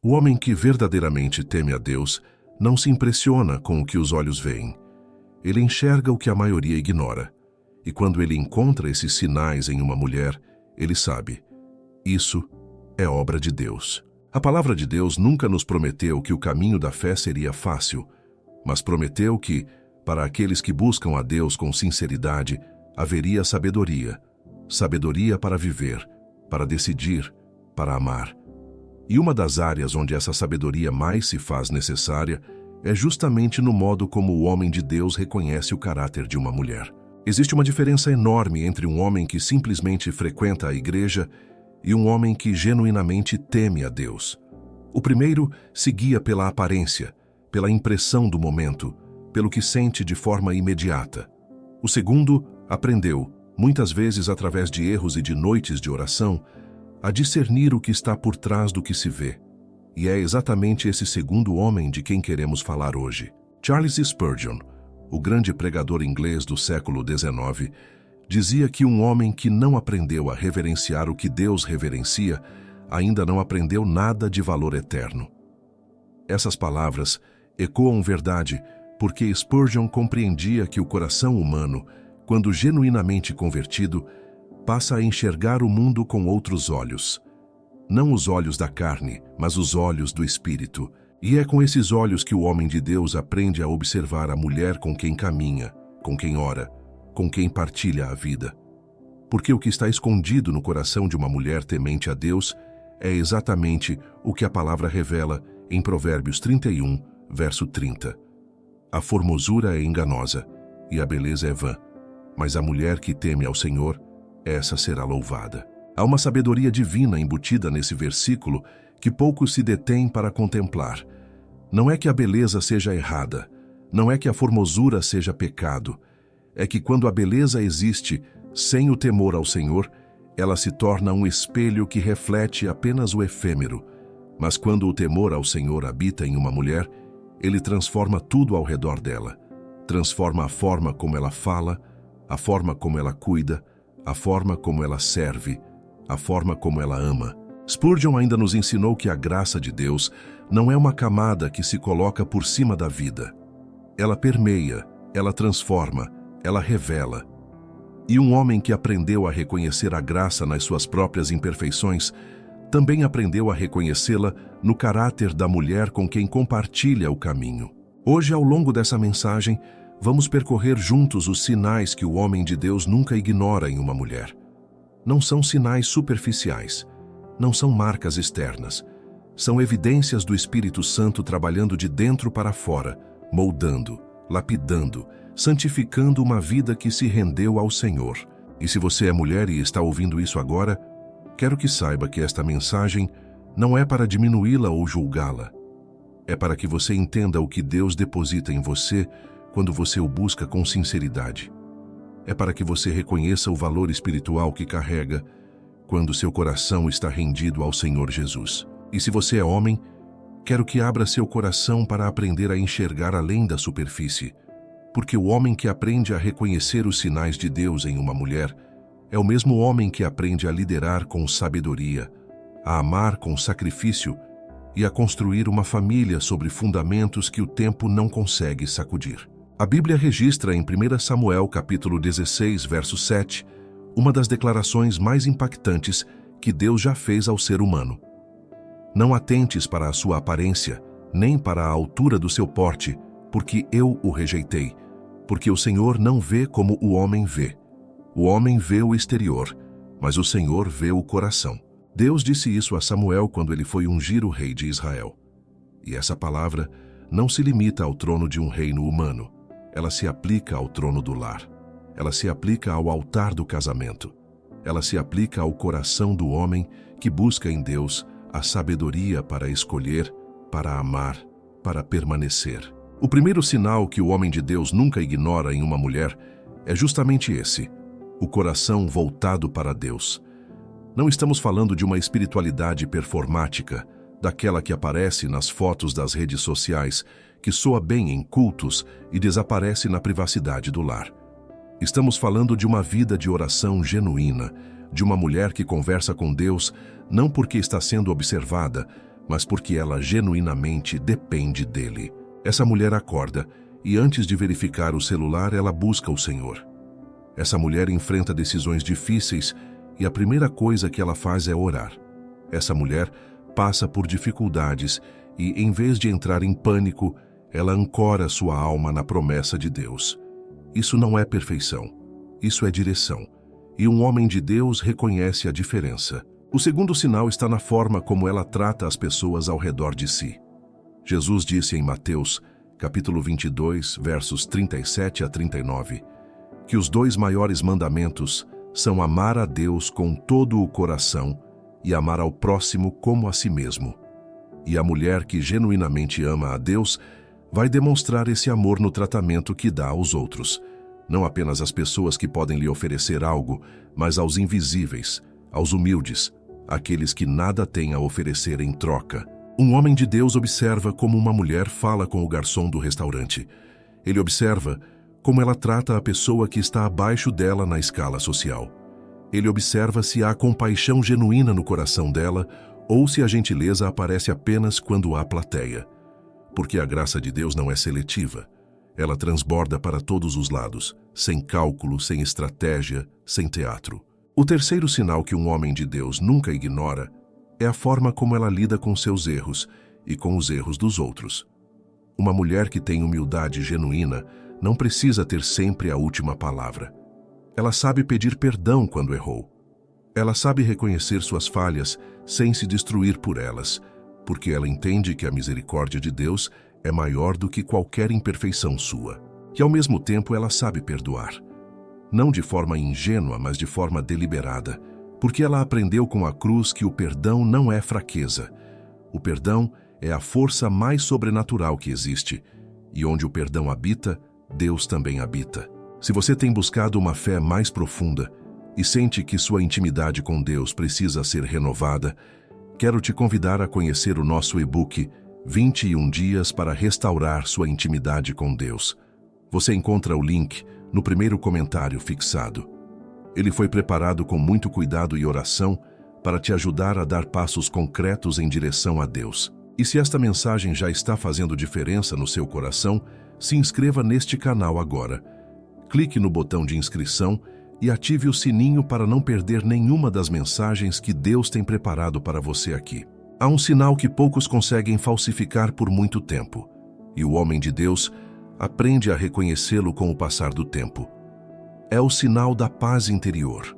O homem que verdadeiramente teme a Deus não se impressiona com o que os olhos veem. Ele enxerga o que a maioria ignora. E quando ele encontra esses sinais em uma mulher, ele sabe: isso é obra de Deus. A palavra de Deus nunca nos prometeu que o caminho da fé seria fácil, mas prometeu que, para aqueles que buscam a Deus com sinceridade, haveria sabedoria. Sabedoria para viver, para decidir, para amar. E uma das áreas onde essa sabedoria mais se faz necessária é justamente no modo como o homem de Deus reconhece o caráter de uma mulher. Existe uma diferença enorme entre um homem que simplesmente frequenta a igreja e um homem que genuinamente teme a Deus. O primeiro se guia pela aparência, pela impressão do momento, pelo que sente de forma imediata. O segundo aprendeu, muitas vezes através de erros e de noites de oração, a discernir o que está por trás do que se vê. E é exatamente esse segundo homem de quem queremos falar hoje. Charles Spurgeon, o grande pregador inglês do século XIX, dizia que um homem que não aprendeu a reverenciar o que Deus reverencia, ainda não aprendeu nada de valor eterno. Essas palavras ecoam verdade porque Spurgeon compreendia que o coração humano, quando genuinamente convertido, passa a enxergar o mundo com outros olhos. Não os olhos da carne, mas os olhos do Espírito. E é com esses olhos que o homem de Deus aprende a observar a mulher com quem caminha, com quem ora, com quem partilha a vida. Porque o que está escondido no coração de uma mulher temente a Deus é exatamente o que a palavra revela em Provérbios 31, verso 30. A formosura é enganosa e a beleza é vã, mas a mulher que teme ao Senhor, essa será louvada. Há uma sabedoria divina embutida nesse versículo que poucos se detêm para contemplar. Não é que a beleza seja errada, não é que a formosura seja pecado, é que quando a beleza existe sem o temor ao Senhor, ela se torna um espelho que reflete apenas o efêmero. Mas quando o temor ao Senhor habita em uma mulher, ele transforma tudo ao redor dela. Transforma a forma como ela fala, a forma como ela cuida, a forma como ela serve, a forma como ela ama. Spurgeon ainda nos ensinou que a graça de Deus não é uma camada que se coloca por cima da vida. Ela permeia, ela transforma, ela revela. E um homem que aprendeu a reconhecer a graça nas suas próprias imperfeições, também aprendeu a reconhecê-la no caráter da mulher com quem compartilha o caminho. Hoje, ao longo dessa mensagem, vamos percorrer juntos os sinais que o homem de Deus nunca ignora em uma mulher. Não são sinais superficiais, não são marcas externas. São evidências do Espírito Santo trabalhando de dentro para fora, moldando, lapidando, santificando uma vida que se rendeu ao Senhor. E se você é mulher e está ouvindo isso agora, quero que saiba que esta mensagem não é para diminuí-la ou julgá-la. É para que você entenda o que Deus deposita em você quando você o busca com sinceridade. É para que você reconheça o valor espiritual que carrega quando seu coração está rendido ao Senhor Jesus. E se você é homem, quero que abra seu coração para aprender a enxergar além da superfície, porque o homem que aprende a reconhecer os sinais de Deus em uma mulher é o mesmo homem que aprende a liderar com sabedoria, a amar com sacrifício e a construir uma família sobre fundamentos que o tempo não consegue sacudir. A Bíblia registra em 1 Samuel capítulo 16, verso 7, uma das declarações mais impactantes que Deus já fez ao ser humano. Não atentes para a sua aparência, nem para a altura do seu porte, porque eu o rejeitei, porque o Senhor não vê como o homem vê. O homem vê o exterior, mas o Senhor vê o coração. Deus disse isso a Samuel quando ele foi ungir o rei de Israel. E essa palavra não se limita ao trono de um reino humano. Ela se aplica ao trono do lar. Ela se aplica ao altar do casamento. Ela se aplica ao coração do homem que busca em Deus a sabedoria para escolher, para amar, para permanecer. O primeiro sinal que o homem de Deus nunca ignora em uma mulher é justamente esse: o coração voltado para Deus. Não estamos falando de uma espiritualidade performática, daquela que aparece nas fotos das redes sociais, que soa bem em cultos e desaparece na privacidade do lar. Estamos falando de uma vida de oração genuína, de uma mulher que conversa com Deus não porque está sendo observada, mas porque ela genuinamente depende dele. Essa mulher acorda e, antes de verificar o celular, ela busca o Senhor. Essa mulher enfrenta decisões difíceis e a primeira coisa que ela faz é orar. Essa mulher passa por dificuldades e, em vez de entrar em pânico, ela ancora sua alma na promessa de Deus. Isso não é perfeição, isso é direção. E um homem de Deus reconhece a diferença. O segundo sinal está na forma como ela trata as pessoas ao redor de si. Jesus disse em Mateus, capítulo 22, versos 37 a 39, que os 2 maiores mandamentos são amar a Deus com todo o coração e amar ao próximo como a si mesmo. E a mulher que genuinamente ama a Deus vai demonstrar esse amor no tratamento que dá aos outros, não apenas às pessoas que podem lhe oferecer algo, mas aos invisíveis, aos humildes, aqueles que nada têm a oferecer em troca. Um homem de Deus observa como uma mulher fala com o garçom do restaurante. Ele observa como ela trata a pessoa que está abaixo dela na escala social. Ele observa se há compaixão genuína no coração dela ou se a gentileza aparece apenas quando há plateia. Porque a graça de Deus não é seletiva. Ela transborda para todos os lados, sem cálculo, sem estratégia, sem teatro. O terceiro sinal que um homem de Deus nunca ignora é a forma como ela lida com seus erros e com os erros dos outros. Uma mulher que tem humildade genuína não precisa ter sempre a última palavra. Ela sabe pedir perdão quando errou. Ela sabe reconhecer suas falhas sem se destruir por elas, porque ela entende que a misericórdia de Deus é maior do que qualquer imperfeição sua. E ao mesmo tempo ela sabe perdoar. Não de forma ingênua, mas de forma deliberada, porque ela aprendeu com a cruz que o perdão não é fraqueza. O perdão é a força mais sobrenatural que existe, e onde o perdão habita, Deus também habita. Se você tem buscado uma fé mais profunda e sente que sua intimidade com Deus precisa ser renovada, quero te convidar a conhecer o nosso e-book 21 Dias para Restaurar Sua Intimidade com Deus. Você encontra o link no primeiro comentário fixado. Ele foi preparado com muito cuidado e oração para te ajudar a dar passos concretos em direção a Deus. E se esta mensagem já está fazendo diferença no seu coração, se inscreva neste canal agora. Clique no botão de inscrição e ative o sininho para não perder nenhuma das mensagens que Deus tem preparado para você aqui. Há um sinal que poucos conseguem falsificar por muito tempo, e o homem de Deus aprende a reconhecê-lo com o passar do tempo. É o sinal da paz interior.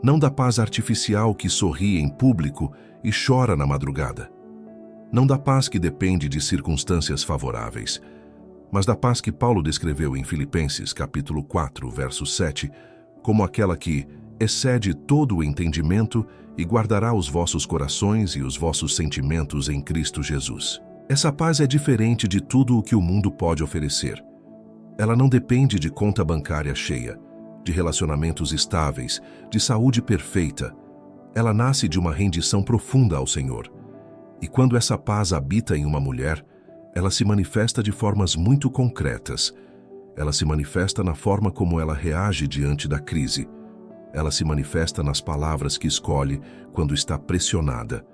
Não da paz artificial que sorri em público e chora na madrugada. Não da paz que depende de circunstâncias favoráveis, mas da paz que Paulo descreveu em Filipenses, capítulo 4, verso 7, como aquela que excede todo o entendimento e guardará os vossos corações e os vossos sentimentos em Cristo Jesus. Essa paz é diferente de tudo o que o mundo pode oferecer. Ela não depende de conta bancária cheia, de relacionamentos estáveis, de saúde perfeita. Ela nasce de uma rendição profunda ao Senhor. E quando essa paz habita em uma mulher, ela se manifesta de formas muito concretas. Ela se manifesta na forma como ela reage diante da crise. Ela se manifesta nas palavras que escolhe quando está pressionada.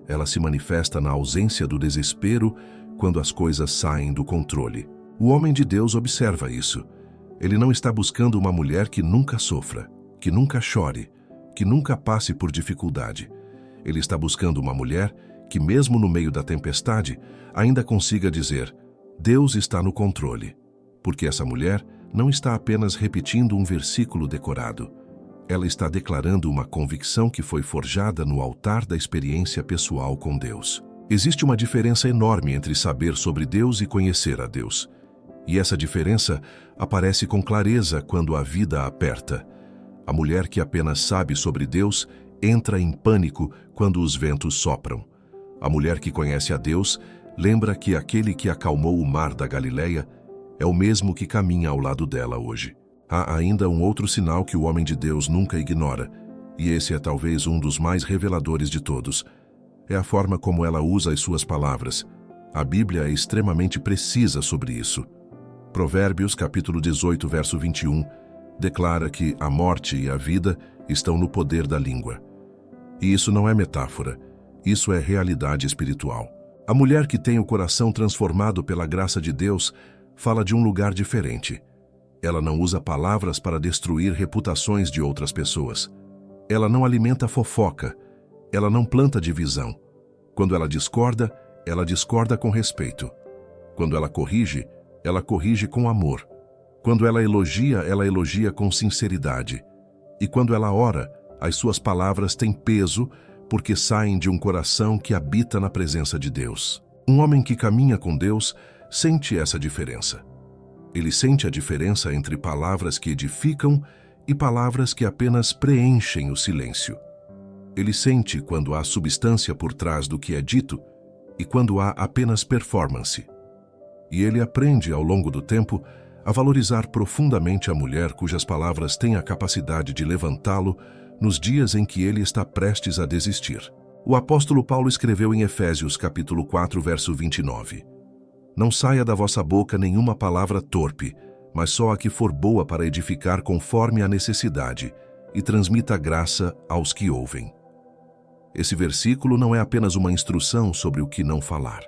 Ela se manifesta na ausência do desespero quando as coisas saem do controle. O homem de Deus observa isso. Ele não está buscando uma mulher que nunca sofra, que nunca chore, que nunca passe por dificuldade. Ele está buscando uma mulher que, mesmo no meio da tempestade, ainda consiga dizer: Deus está no controle. Porque essa mulher não está apenas repetindo um versículo decorado. Ela está declarando uma convicção que foi forjada no altar da experiência pessoal com Deus. Existe uma diferença enorme entre saber sobre Deus e conhecer a Deus. E essa diferença aparece com clareza quando a vida aperta. A mulher que apenas sabe sobre Deus entra em pânico quando os ventos sopram. A mulher que conhece a Deus lembra que aquele que acalmou o mar da Galileia é o mesmo que caminha ao lado dela hoje. Há ainda um outro sinal que o homem de Deus nunca ignora, e esse é talvez um dos mais reveladores de todos. É a forma como ela usa as suas palavras. A Bíblia é extremamente precisa sobre isso. Provérbios, capítulo 18, verso 21, declara que a morte e a vida estão no poder da língua. E isso não é metáfora. Isso é realidade espiritual. A mulher que tem o coração transformado pela graça de Deus fala de um lugar diferente. Ela não usa palavras para destruir reputações de outras pessoas. Ela não alimenta fofoca. Ela não planta divisão. Quando ela discorda com respeito. Quando ela corrige com amor. Quando ela elogia com sinceridade. E quando ela ora, as suas palavras têm peso porque saem de um coração que habita na presença de Deus. Um homem que caminha com Deus sente essa diferença. Ele sente a diferença entre palavras que edificam e palavras que apenas preenchem o silêncio. Ele sente quando há substância por trás do que é dito e quando há apenas performance. E ele aprende, ao longo do tempo, a valorizar profundamente a mulher cujas palavras têm a capacidade de levantá-lo nos dias em que ele está prestes a desistir. O apóstolo Paulo escreveu em Efésios capítulo 4, verso 29. Não saia da vossa boca nenhuma palavra torpe, mas só a que for boa para edificar conforme a necessidade, e transmita graça aos que ouvem. Esse versículo não é apenas uma instrução sobre o que não falar.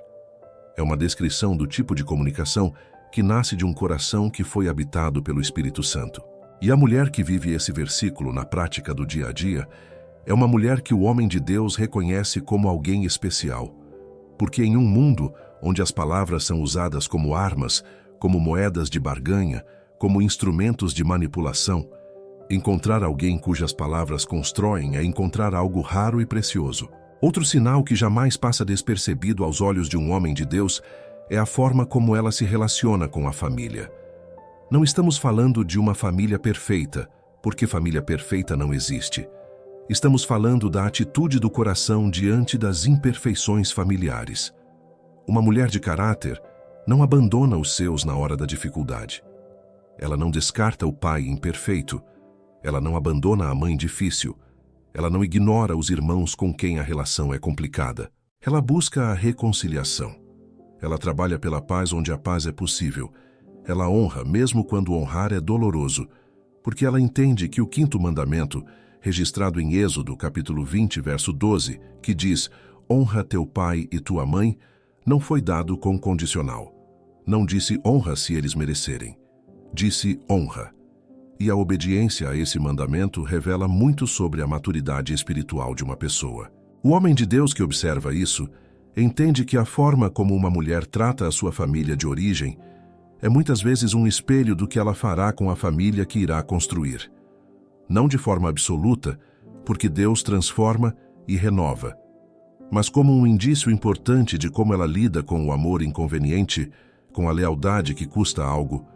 É uma descrição do tipo de comunicação que nasce de um coração que foi habitado pelo Espírito Santo. E a mulher que vive esse versículo na prática do dia a dia é uma mulher que o homem de Deus reconhece como alguém especial. Porque em um mundo onde as palavras são usadas como armas, como moedas de barganha, como instrumentos de manipulação, encontrar alguém cujas palavras constroem é encontrar algo raro e precioso. Outro sinal que jamais passa despercebido aos olhos de um homem de Deus é a forma como ela se relaciona com a família. Não estamos falando de uma família perfeita, porque família perfeita não existe. Estamos falando da atitude do coração diante das imperfeições familiares. Uma mulher de caráter não abandona os seus na hora da dificuldade. Ela não descarta o pai imperfeito. Ela não abandona a mãe difícil. Ela não ignora os irmãos com quem a relação é complicada. Ela busca a reconciliação. Ela trabalha pela paz onde a paz é possível. Ela honra mesmo quando honrar é doloroso, porque ela entende que o 5º mandamento, registrado em Êxodo, capítulo 20, verso 12, que diz: honra teu pai e tua mãe, não foi dado com condicional. Não disse honra se eles merecerem. Disse honra. E a obediência a esse mandamento revela muito sobre a maturidade espiritual de uma pessoa. O homem de Deus que observa isso entende que a forma como uma mulher trata a sua família de origem é muitas vezes um espelho do que ela fará com a família que irá construir. Não de forma absoluta, porque Deus transforma e renova, mas como um indício importante de como ela lida com o amor inconveniente, com a lealdade que custa algo,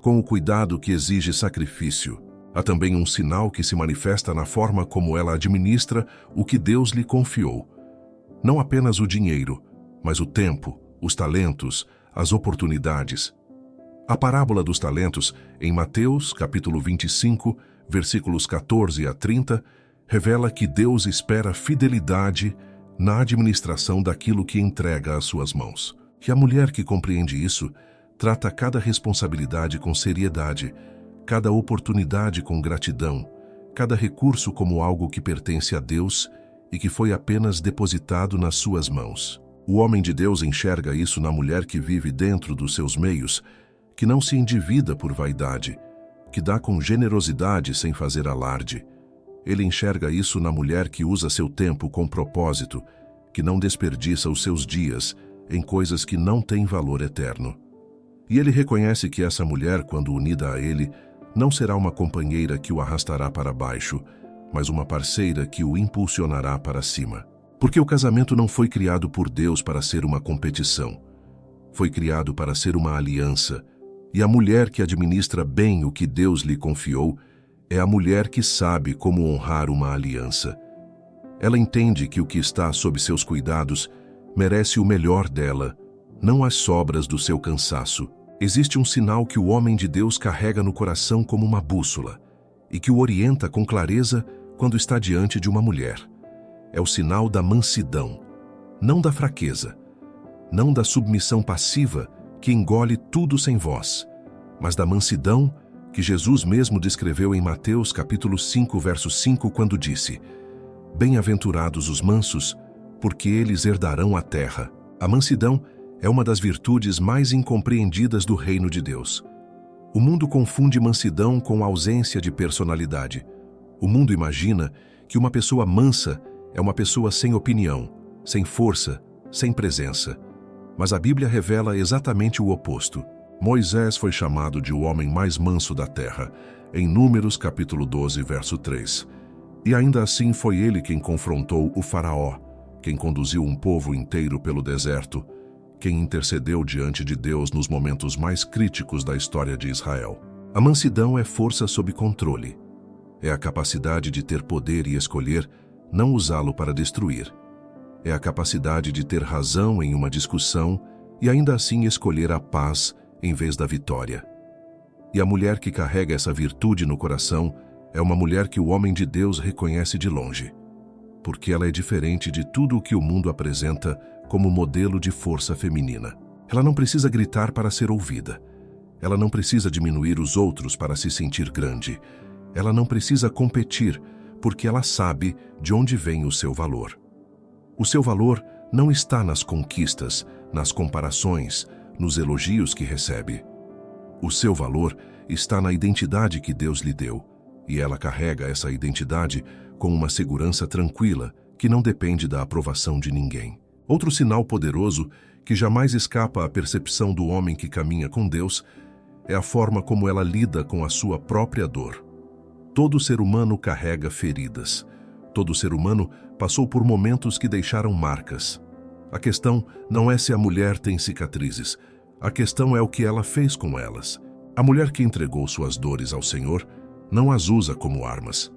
com o cuidado que exige sacrifício. Há também um sinal que se manifesta na forma como ela administra o que Deus lhe confiou. Não apenas o dinheiro, mas o tempo, os talentos, as oportunidades. A parábola dos talentos, em Mateus, capítulo 25, versículos 14 a 30, revela que Deus espera fidelidade na administração daquilo que entrega às suas mãos. E a mulher que compreende isso trata cada responsabilidade com seriedade, cada oportunidade com gratidão, cada recurso como algo que pertence a Deus e que foi apenas depositado nas suas mãos. O homem de Deus enxerga isso na mulher que vive dentro dos seus meios, que não se endivida por vaidade, que dá com generosidade sem fazer alarde. Ele enxerga isso na mulher que usa seu tempo com propósito, que não desperdiça os seus dias em coisas que não têm valor eterno. E ele reconhece que essa mulher, quando unida a ele, não será uma companheira que o arrastará para baixo, mas uma parceira que o impulsionará para cima. Porque o casamento não foi criado por Deus para ser uma competição. Foi criado para ser uma aliança. E a mulher que administra bem o que Deus lhe confiou é a mulher que sabe como honrar uma aliança. Ela entende que o que está sob seus cuidados merece o melhor dela, não as sobras do seu cansaço. Existe um sinal que o homem de Deus carrega no coração como uma bússola e que o orienta com clareza quando está diante de uma mulher. É o sinal da mansidão, não da fraqueza, não da submissão passiva que engole tudo sem voz, mas da mansidão que Jesus mesmo descreveu em Mateus capítulo 5, verso 5, quando disse: bem-aventurados os mansos, porque eles herdarão a terra. A mansidão é uma das virtudes mais incompreendidas do reino de Deus. O mundo confunde mansidão com ausência de personalidade. O mundo imagina que uma pessoa mansa é uma pessoa sem opinião, sem força, sem presença. Mas a Bíblia revela exatamente o oposto. Moisés foi chamado de o homem mais manso da terra, em Números capítulo 12, verso 3. E ainda assim foi ele quem confrontou o faraó, quem conduziu um povo inteiro pelo deserto, quem intercedeu diante de Deus nos momentos mais críticos da história de Israel. A mansidão é força sob controle. É a capacidade de ter poder e escolher não usá-lo para destruir. É a capacidade de ter razão em uma discussão e ainda assim escolher a paz em vez da vitória. E a mulher que carrega essa virtude no coração é uma mulher que o homem de Deus reconhece de longe, porque ela é diferente de tudo o que o mundo apresenta como modelo de força feminina. Ela não precisa gritar para ser ouvida. Ela não precisa diminuir os outros para se sentir grande. Ela não precisa competir, porque ela sabe de onde vem o seu valor. O seu valor não está nas conquistas, nas comparações, nos elogios que recebe. O seu valor está na identidade que Deus lhe deu, e ela carrega essa identidade com uma segurança tranquila que não depende da aprovação de ninguém. Outro sinal poderoso que jamais escapa à percepção do homem que caminha com Deus é a forma como ela lida com a sua própria dor. Todo ser humano carrega feridas. Todo ser humano passou por momentos que deixaram marcas. A questão não é se a mulher tem cicatrizes. A questão é o que ela fez com elas. A mulher que entregou suas dores ao Senhor não as usa como armas.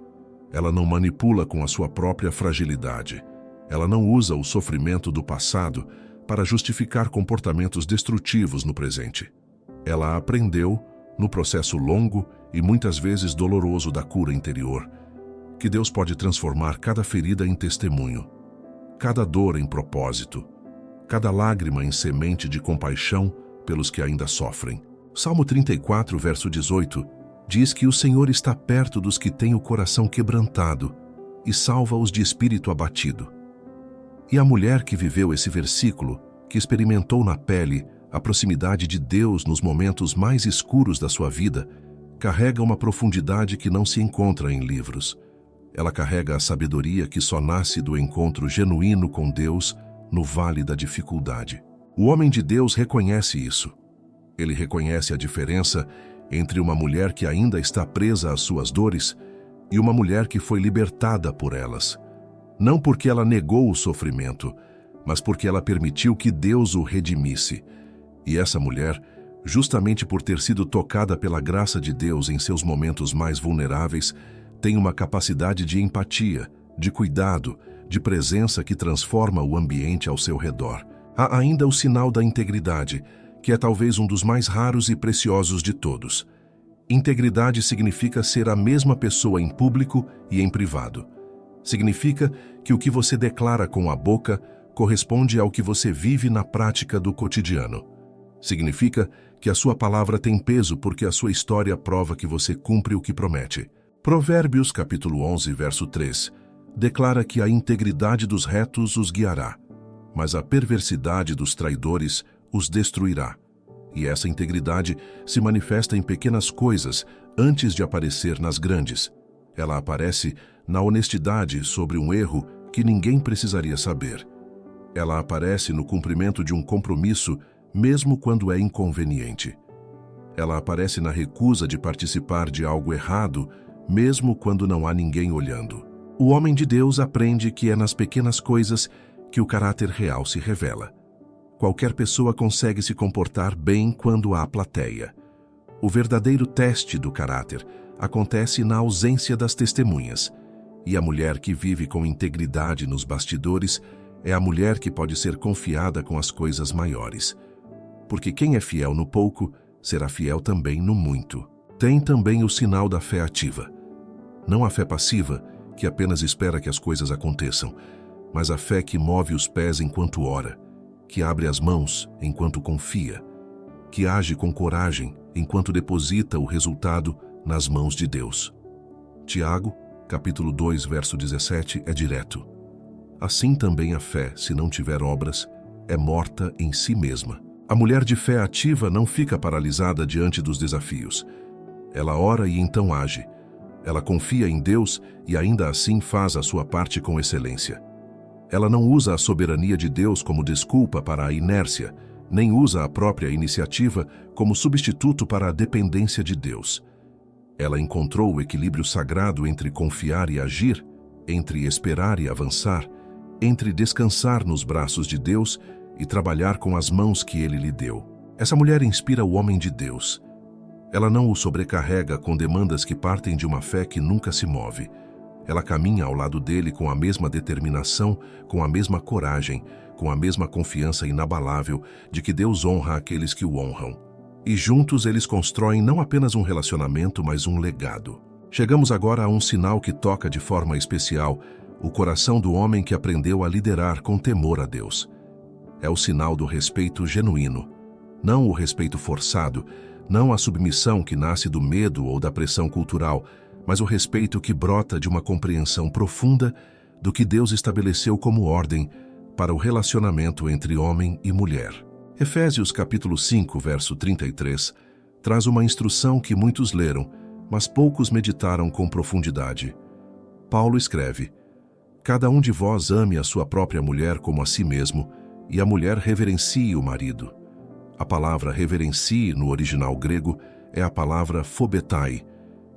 Ela não manipula com a sua própria fragilidade. Ela não usa o sofrimento do passado para justificar comportamentos destrutivos no presente. Ela aprendeu, no processo longo e muitas vezes doloroso da cura interior, que Deus pode transformar cada ferida em testemunho, cada dor em propósito, cada lágrima em semente de compaixão pelos que ainda sofrem. Salmo 34, verso 18, diz que o Senhor está perto dos que têm o coração quebrantado e salva-os de espírito abatido. E a mulher que viveu esse versículo, que experimentou na pele a proximidade de Deus nos momentos mais escuros da sua vida, carrega uma profundidade que não se encontra em livros. Ela carrega a sabedoria que só nasce do encontro genuíno com Deus no vale da dificuldade. O homem de Deus reconhece isso. Ele reconhece a diferença entre uma mulher que ainda está presa às suas dores e uma mulher que foi libertada por elas. Não porque ela negou o sofrimento, mas porque ela permitiu que Deus o redimisse. E essa mulher, justamente por ter sido tocada pela graça de Deus em seus momentos mais vulneráveis, tem uma capacidade de empatia, de cuidado, de presença que transforma o ambiente ao seu redor. Há ainda o sinal da integridade, que é talvez um dos mais raros e preciosos de todos. Integridade significa ser a mesma pessoa em público e em privado. Significa que o que você declara com a boca corresponde ao que você vive na prática do cotidiano. Significa que a sua palavra tem peso porque a sua história prova que você cumpre o que promete. Provérbios capítulo 11, verso 3, declara que a integridade dos retos os guiará, mas a perversidade dos traidores os destruirá. E essa integridade se manifesta em pequenas coisas antes de aparecer nas grandes. Ela aparece na honestidade sobre um erro que ninguém precisaria saber. Ela aparece no cumprimento de um compromisso, mesmo quando é inconveniente. Ela aparece na recusa de participar de algo errado, mesmo quando não há ninguém olhando. O homem de Deus aprende que é nas pequenas coisas que o caráter real se revela. Qualquer pessoa consegue se comportar bem quando há plateia. O verdadeiro teste do caráter acontece na ausência das testemunhas. E a mulher que vive com integridade nos bastidores é a mulher que pode ser confiada com as coisas maiores. Porque quem é fiel no pouco, será fiel também no muito. Tem também o sinal da fé ativa. Não a fé passiva, que apenas espera que as coisas aconteçam, mas a fé que move os pés enquanto ora, que abre as mãos enquanto confia, que age com coragem enquanto deposita o resultado nas mãos de Deus. Tiago, capítulo 2, verso 17, é direto. Assim também a fé, se não tiver obras, é morta em si mesma. A mulher de fé ativa não fica paralisada diante dos desafios. Ela ora e então age. Ela confia em Deus e ainda assim faz a sua parte com excelência. Ela não usa a soberania de Deus como desculpa para a inércia, nem usa a própria iniciativa como substituto para a dependência de Deus. Ela encontrou o equilíbrio sagrado entre confiar e agir, entre esperar e avançar, entre descansar nos braços de Deus e trabalhar com as mãos que Ele lhe deu. Essa mulher inspira o homem de Deus. Ela não o sobrecarrega com demandas que partem de uma fé que nunca se move. Ela caminha ao lado dele com a mesma determinação, com a mesma coragem, com a mesma confiança inabalável de que Deus honra aqueles que o honram. E juntos eles constroem não apenas um relacionamento, mas um legado. Chegamos agora a um sinal que toca de forma especial o coração do homem que aprendeu a liderar com temor a Deus. É o sinal do respeito genuíno, não o respeito forçado, não a submissão que nasce do medo ou da pressão cultural, mas o respeito que brota de uma compreensão profunda do que Deus estabeleceu como ordem para o relacionamento entre homem e mulher. Efésios capítulo 5, verso 33, traz uma instrução que muitos leram, mas poucos meditaram com profundidade. Paulo escreve: "Cada um de vós ame a sua própria mulher como a si mesmo, e a mulher reverencie o marido." A palavra reverencie no original grego é a palavra phobetai,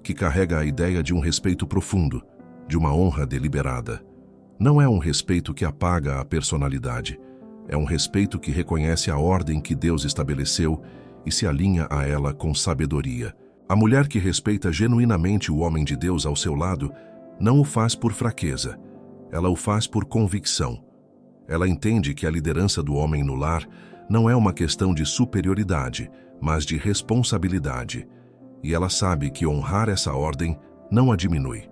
que carrega a ideia de um respeito profundo, de uma honra deliberada. Não é um respeito que apaga a personalidade, é um respeito que reconhece a ordem que Deus estabeleceu e se alinha a ela com sabedoria. A mulher que respeita genuinamente o homem de Deus ao seu lado não o faz por fraqueza, ela o faz por convicção. Ela entende que a liderança do homem no lar não é uma questão de superioridade, mas de responsabilidade. E ela sabe que honrar essa ordem não a diminui.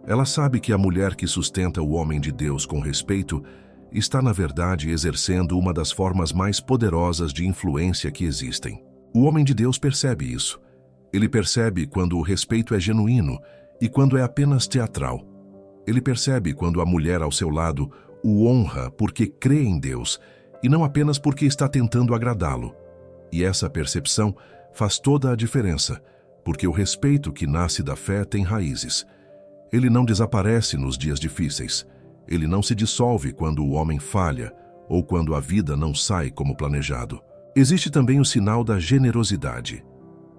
Ela sabe que a mulher que sustenta o homem de Deus com respeito está, na verdade, exercendo uma das formas mais poderosas de influência que existem. O homem de Deus percebe isso. Ele percebe quando o respeito é genuíno e quando é apenas teatral. Ele percebe quando a mulher ao seu lado o honra porque crê em Deus e não apenas porque está tentando agradá-lo. E essa percepção faz toda a diferença, porque o respeito que nasce da fé tem raízes. Ele não desaparece nos dias difíceis. Ele não se dissolve quando o homem falha ou quando a vida não sai como planejado. Existe também o sinal da generosidade.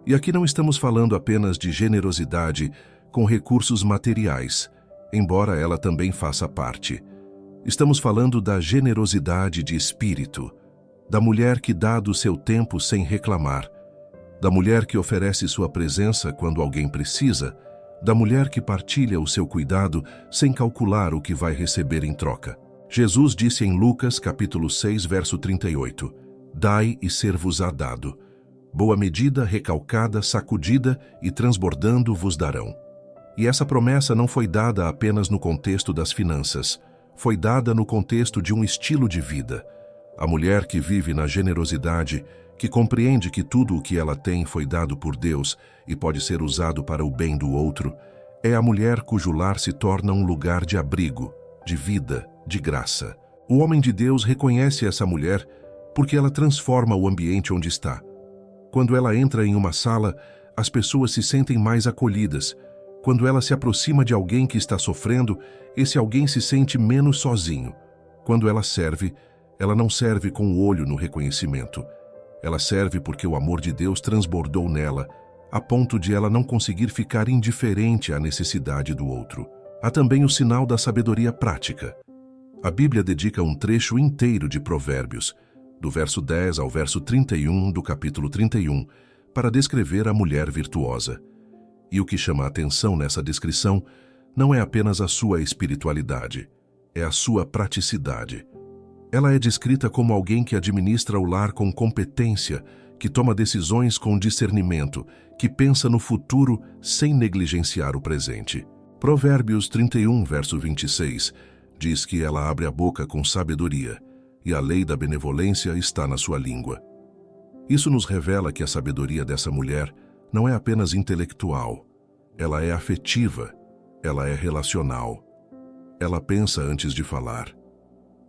E aqui não estamos falando apenas de generosidade com recursos materiais, embora ela também faça parte. Estamos falando da generosidade de espírito, da mulher que dá do seu tempo sem reclamar, da mulher que oferece sua presença quando alguém precisa, da mulher que partilha o seu cuidado sem calcular o que vai receber em troca. Jesus disse em Lucas capítulo 6, verso 38, "Dai e ser-vos-á dado. Boa medida, recalcada, sacudida e transbordando vos darão." E essa promessa não foi dada apenas no contexto das finanças, foi dada no contexto de um estilo de vida. A mulher que vive na generosidade, que compreende que tudo o que ela tem foi dado por Deus e pode ser usado para o bem do outro, é a mulher cujo lar se torna um lugar de abrigo, de vida, de graça. O homem de Deus reconhece essa mulher porque ela transforma o ambiente onde está. Quando ela entra em uma sala, as pessoas se sentem mais acolhidas. Quando ela se aproxima de alguém que está sofrendo, esse alguém se sente menos sozinho. Quando ela serve, ela não serve com o olho no reconhecimento. Ela serve porque o amor de Deus transbordou nela, a ponto de ela não conseguir ficar indiferente à necessidade do outro. Há também o sinal da sabedoria prática. A Bíblia dedica um trecho inteiro de Provérbios, do verso 10 ao verso 31 do capítulo 31, para descrever a mulher virtuosa. E o que chama a atenção nessa descrição não é apenas a sua espiritualidade, é a sua praticidade. Ela é descrita como alguém que administra o lar com competência, que toma decisões com discernimento, que pensa no futuro sem negligenciar o presente. Provérbios 31, verso 26, diz que ela abre a boca com sabedoria, e a lei da benevolência está na sua língua. Isso nos revela que a sabedoria dessa mulher não é apenas intelectual, ela é afetiva, ela é relacional. Ela pensa antes de falar.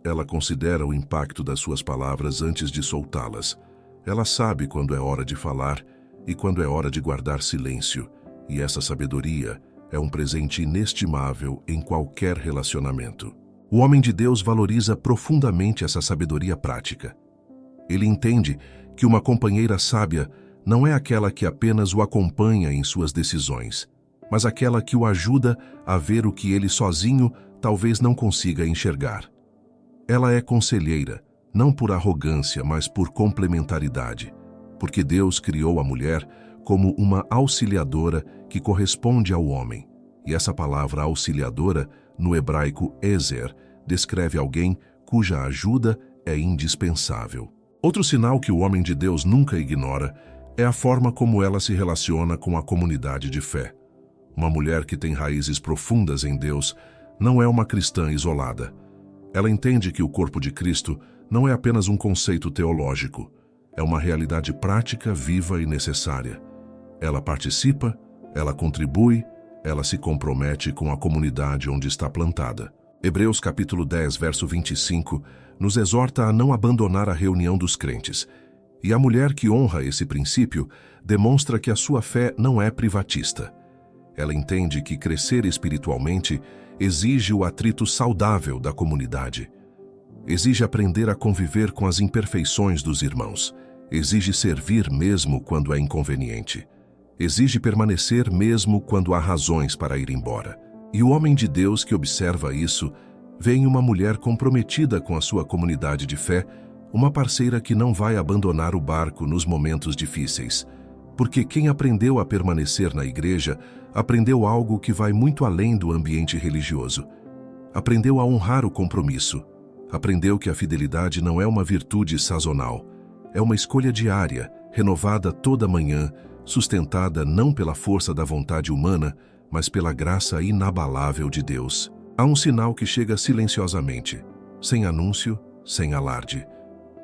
Ela considera o impacto das suas palavras antes de soltá-las. Ela sabe quando é hora de falar e quando é hora de guardar silêncio. E essa sabedoria é um presente inestimável em qualquer relacionamento. O homem de Deus valoriza profundamente essa sabedoria prática. Ele entende que uma companheira sábia não é aquela que apenas o acompanha em suas decisões, mas aquela que o ajuda a ver o que ele sozinho talvez não consiga enxergar. Ela é conselheira, não por arrogância, mas por complementaridade, porque Deus criou a mulher como uma auxiliadora que corresponde ao homem. E essa palavra auxiliadora, no hebraico ezer, descreve alguém cuja ajuda é indispensável. Outro sinal que o homem de Deus nunca ignora é a forma como ela se relaciona com a comunidade de fé. Uma mulher que tem raízes profundas em Deus não é uma cristã isolada. Ela entende que o corpo de Cristo não é apenas um conceito teológico, é uma realidade prática, viva e necessária. Ela participa, ela contribui, ela se compromete com a comunidade onde está plantada. Hebreus capítulo 10, verso 25, nos exorta a não abandonar a reunião dos crentes. E a mulher que honra esse princípio demonstra que a sua fé não é privatista. Ela entende que crescer espiritualmente exige o atrito saudável da comunidade. Exige aprender a conviver com as imperfeições dos irmãos. Exige servir mesmo quando é inconveniente. Exige permanecer mesmo quando há razões para ir embora. E o homem de Deus que observa isso vê em uma mulher comprometida com a sua comunidade de fé, uma parceira que não vai abandonar o barco nos momentos difíceis. Porque quem aprendeu a permanecer na igreja aprendeu algo que vai muito além do ambiente religioso. Aprendeu a honrar o compromisso. Aprendeu que a fidelidade não é uma virtude sazonal. É uma escolha diária, renovada toda manhã, sustentada não pela força da vontade humana, mas pela graça inabalável de Deus. Há um sinal que chega silenciosamente, sem anúncio, sem alarde,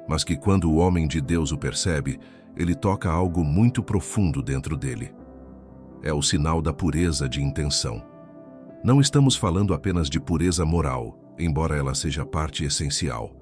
mas que quando o homem de Deus o percebe, ele toca algo muito profundo dentro dele. É o sinal da pureza de intenção. Não estamos falando apenas de pureza moral, embora ela seja parte essencial.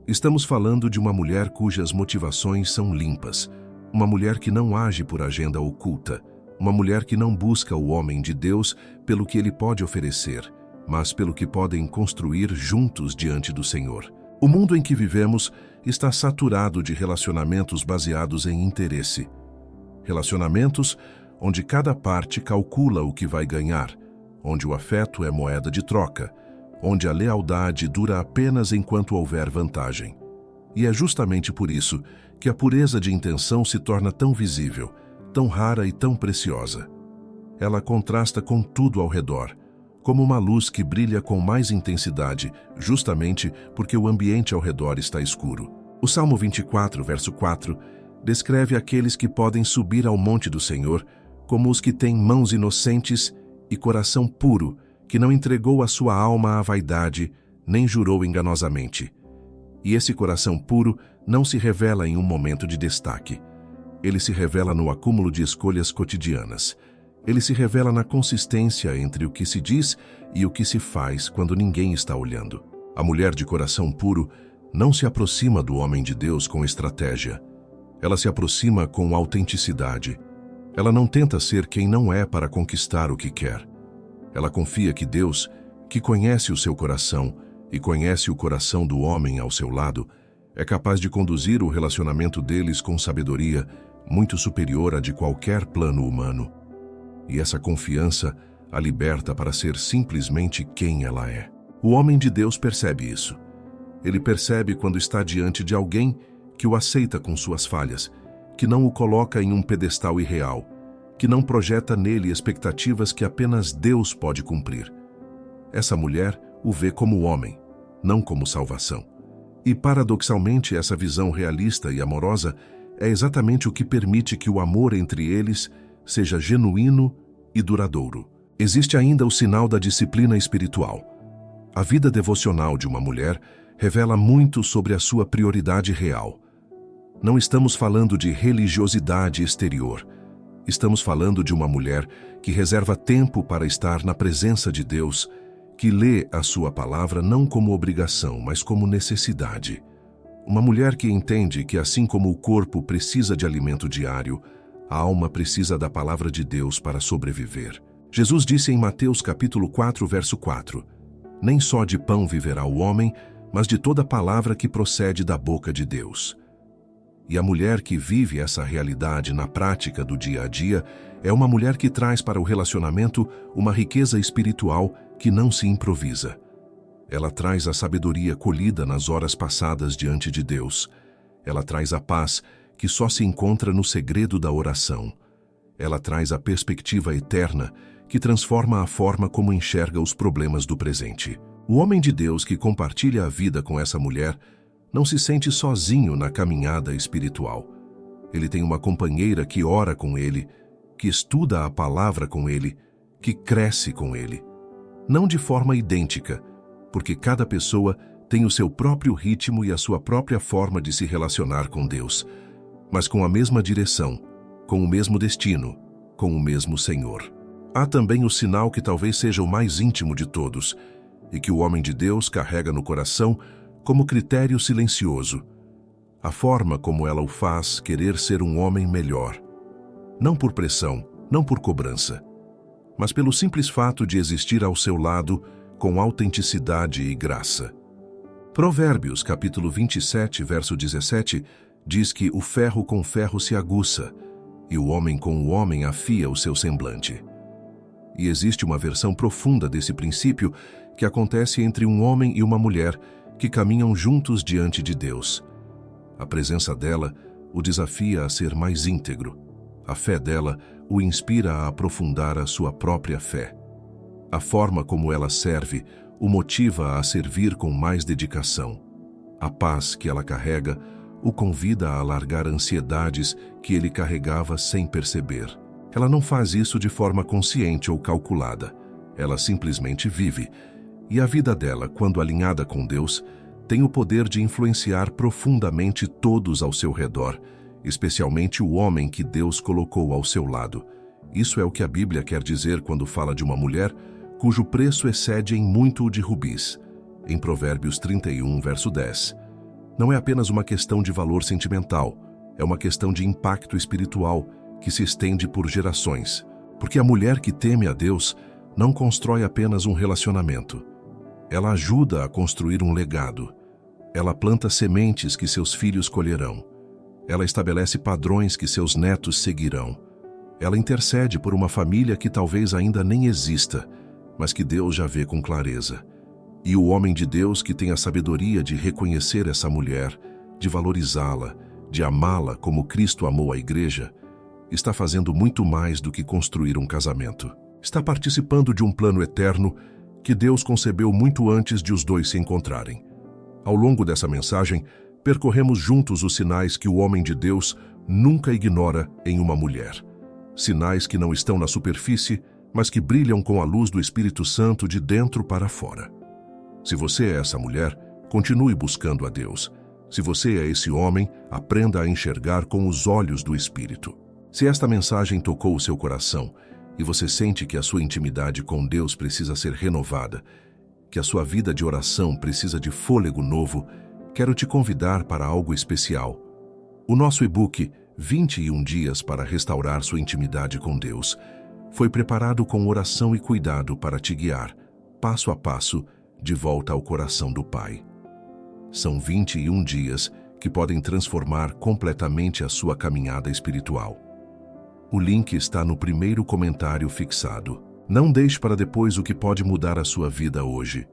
Estamos falando de uma mulher cujas motivações são limpas, uma mulher que não age por agenda oculta, uma mulher que não busca o homem de Deus pelo que ele pode oferecer, mas pelo que podem construir juntos diante do Senhor. O mundo em que vivemos está saturado de relacionamentos baseados em interesse. Relacionamentos onde cada parte calcula o que vai ganhar, onde o afeto é moeda de troca, onde a lealdade dura apenas enquanto houver vantagem. E é justamente por isso que a pureza de intenção se torna tão visível, tão rara e tão preciosa. Ela contrasta com tudo ao redor, como uma luz que brilha com mais intensidade, justamente porque o ambiente ao redor está escuro. O Salmo 24, verso 4, descreve aqueles que podem subir ao monte do Senhor como os que têm mãos inocentes e coração puro, que não entregou a sua alma à vaidade, nem jurou enganosamente. E esse coração puro não se revela em um momento de destaque. Ele se revela no acúmulo de escolhas cotidianas. Ele se revela na consistência entre o que se diz e o que se faz quando ninguém está olhando. A mulher de coração puro não se aproxima do homem de Deus com estratégia. Ela se aproxima com autenticidade. Ela não tenta ser quem não é para conquistar o que quer. Ela confia que Deus, que conhece o seu coração e conhece o coração do homem ao seu lado, é capaz de conduzir o relacionamento deles com sabedoria muito superior à de qualquer plano humano. E essa confiança a liberta para ser simplesmente quem ela é. O homem de Deus percebe isso. Ele percebe quando está diante de alguém que o aceita com suas falhas, que não o coloca em um pedestal irreal, que não projeta nele expectativas que apenas Deus pode cumprir. Essa mulher o vê como homem, não como salvação. E, paradoxalmente, essa visão realista e amorosa é exatamente o que permite que o amor entre eles seja genuíno e duradouro. Existe ainda o sinal da disciplina espiritual. A vida devocional de uma mulher revela muito sobre a sua prioridade real. Não estamos falando de religiosidade exterior. Estamos falando de uma mulher que reserva tempo para estar na presença de Deus, que lê a sua palavra não como obrigação, mas como necessidade. Uma mulher que entende que, assim como o corpo precisa de alimento diário, a alma precisa da palavra de Deus para sobreviver. Jesus disse em Mateus capítulo 4, verso 4, nem só de pão viverá o homem, mas de toda palavra que procede da boca de Deus. E a mulher que vive essa realidade na prática do dia a dia é uma mulher que traz para o relacionamento uma riqueza espiritual que não se improvisa. Ela traz a sabedoria colhida nas horas passadas diante de Deus. Ela traz a paz que só se encontra no segredo da oração. Ela traz a perspectiva eterna que transforma a forma como enxerga os problemas do presente. O homem de Deus que compartilha a vida com essa mulher não se sente sozinho na caminhada espiritual. Ele tem uma companheira que ora com ele, que estuda a palavra com ele, que cresce com ele. Não de forma idêntica, porque cada pessoa tem o seu próprio ritmo e a sua própria forma de se relacionar com Deus, mas com a mesma direção, com o mesmo destino, com o mesmo Senhor. Há também o sinal que talvez seja o mais íntimo de todos, e que o homem de Deus carrega no coração como critério silencioso, a forma como ela o faz querer ser um homem melhor. Não por pressão, não por cobrança, mas pelo simples fato de existir ao seu lado com autenticidade e graça. Provérbios, capítulo 27, verso 17, diz que o ferro com ferro se aguça, e o homem com o homem afia o seu semblante. E existe uma versão profunda desse princípio que acontece entre um homem e uma mulher que caminham juntos diante de Deus. A presença dela o desafia a ser mais íntegro. A fé dela o inspira a aprofundar a sua própria fé. A forma como ela serve o motiva a servir com mais dedicação. A paz que ela carrega o convida a largar ansiedades que ele carregava sem perceber. Ela não faz isso de forma consciente ou calculada. Ela simplesmente vive. E a vida dela, quando alinhada com Deus, tem o poder de influenciar profundamente todos ao seu redor, especialmente o homem que Deus colocou ao seu lado. Isso é o que a Bíblia quer dizer quando fala de uma mulher cujo preço excede em muito o de rubis. Em Provérbios 31, verso 10. Não é apenas uma questão de valor sentimental, é uma questão de impacto espiritual que se estende por gerações. Porque a mulher que teme a Deus não constrói apenas um relacionamento. Ela ajuda a construir um legado. Ela planta sementes que seus filhos colherão. Ela estabelece padrões que seus netos seguirão. Ela intercede por uma família que talvez ainda nem exista, mas que Deus já vê com clareza. E o homem de Deus que tem a sabedoria de reconhecer essa mulher, de valorizá-la, de amá-la como Cristo amou a igreja, está fazendo muito mais do que construir um casamento. Está participando de um plano eterno que Deus concebeu muito antes de os dois se encontrarem. Ao longo dessa mensagem, percorremos juntos os sinais que o homem de Deus nunca ignora em uma mulher. Sinais que não estão na superfície, mas que brilham com a luz do Espírito Santo de dentro para fora. Se você é essa mulher, continue buscando a Deus. Se você é esse homem, aprenda a enxergar com os olhos do Espírito. Se esta mensagem tocou o seu coração e você sente que a sua intimidade com Deus precisa ser renovada, que a sua vida de oração precisa de fôlego novo, quero te convidar para algo especial. O nosso e-book 21 dias para restaurar sua intimidade com Deus foi preparado com oração e cuidado para te guiar, passo a passo, de volta ao coração do Pai. São 21 dias que podem transformar completamente a sua caminhada espiritual. O link está no primeiro comentário fixado. Não deixe para depois o que pode mudar a sua vida hoje.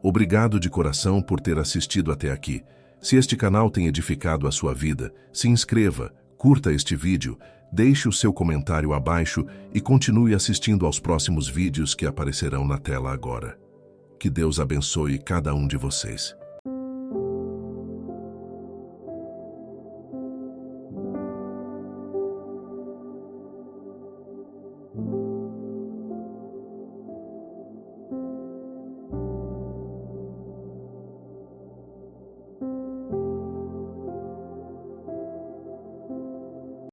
Obrigado de coração por ter assistido até aqui. Se este canal tem edificado a sua vida, se inscreva, curta este vídeo, deixe o seu comentário abaixo e continue assistindo aos próximos vídeos que aparecerão na tela agora. Que Deus abençoe cada um de vocês.